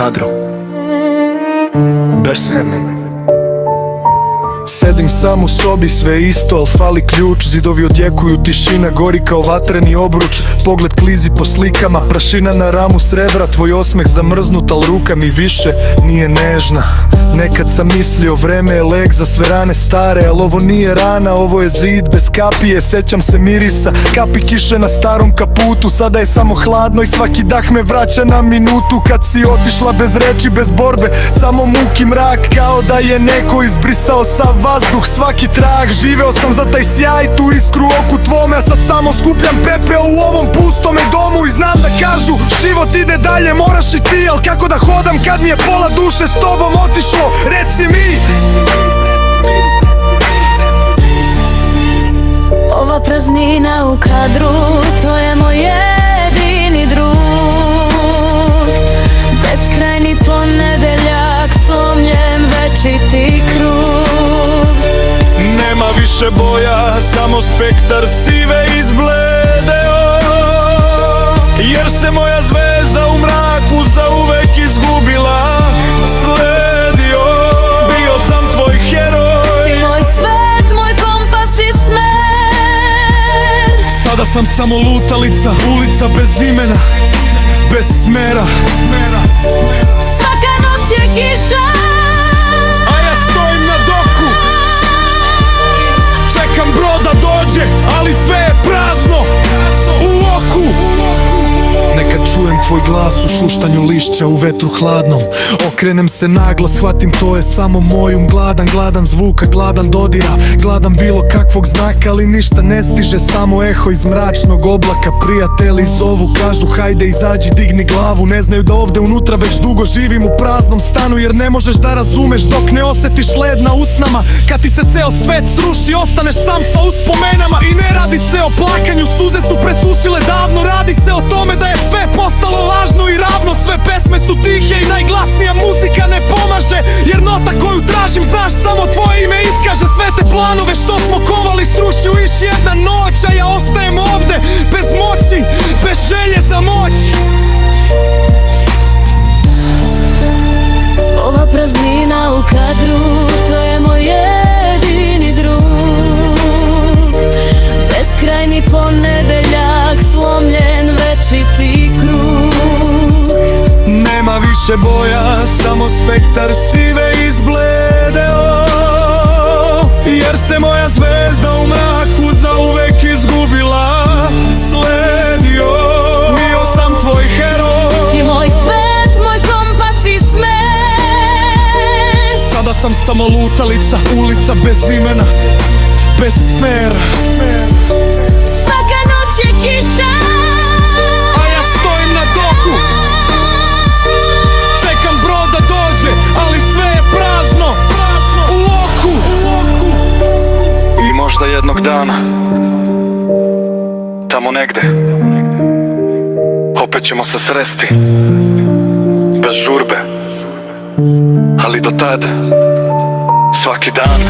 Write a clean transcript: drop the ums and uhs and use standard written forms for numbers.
kadru. Besmjerno. Sedim sam u sobi, sve isto, al fali ključ. Zidovi odjekuju, tišina gori kao vatreni obruč. Pogled klizi po slikama, prašina na ramu srebra. Tvoj osmeh zamrznut, al ruka mi više nije nežna. Nekad sam mislio, vreme je lek za sve rane stare, al ovo nije rana, ovo je zid bez kapije. Sećam se mirisa, kapi kiše na starom kaputu. Sada je samo hladno i svaki dah me vraća na minutu. Kad si otišla bez reči, bez borbe, samo muki mrak. Kao da je neko izbrisao sav vazduh, svaki trag. Živeo sam za taj sjaj, tu iskru oku tvome, a sad samo skupljam pepeo u ovom pustome domu. I znam da kažu, život ide dalje, moraš i ti, al kako da hodam kad mi je pola duše s tobom otišlo? Reci mi. Ova praznina u kadru, to je moj jedini drug. Beskrajni ponedeljak, slomljen večiti krug. Nema više boja, samo spektar sive izbledeo. Jer se moja zvezda u mraku zauvek izgubila. Sledio, bio sam tvoj heroj. Ti moj svet, moj kompas i smer. Sada sam samo lutalica, ulica bez imena, bez smera. Svaka noć je kiša, a ja stojim na doku. Čekam brod da dođe, ali sve je prazno u oku. Nekad čujem tvoj glas u šuštanju lišća u vetru hladnom. Okrenem se naglo, shvatim to je samo moj um. Gladan zvuka, gladan dodira, gladan bilo kakvog znaka. Ali ništa ne stiže, samo eho iz mračnog oblaka. Prijatelji zovu, kažu hajde izađi, digni glavu. Ne znaju da ovde unutra već dugo živim u praznom stanu. Jer ne možeš da razumeš dok ne osetiš led na usnama. Kad ti se ceo svet sruši, ostaneš sam sa uspomenama. I ne radi se o plakanju, suze su presušile davno. Radi se o tome da je sve postalo lažno i ravno. Sve pesme su tihe i najglasnija muzika ne pomaže. Jer nota koju tražim, znaš, samo tvoje ime iskaže. Sve te planove što smo kovali sruši u iš jedna noć. A ja ostajem ovde, bez moći, bez želje za moć. ova praznina u kadru, to je moj jedini drug. Beskrajni ponedeljak, slomljen večiti krug. Nema više boja, samo spektar sive izbledeo. Jer se moja zvezda u mraku zauvek izgubila. Sledio, bio sam tvoj heroj. Ti moj svet, moj kompas i smer. Sada sam samo lutalica, ulica bez imena, bez smera. Svaka noć je kiša, a ja stojim na doku. Čekam brod da dođe, ali sve je prazno u oku. I možda jednog dana, tamo negde, opet ćemo se sresti, bez žurbe. Ali do tad, svaki dan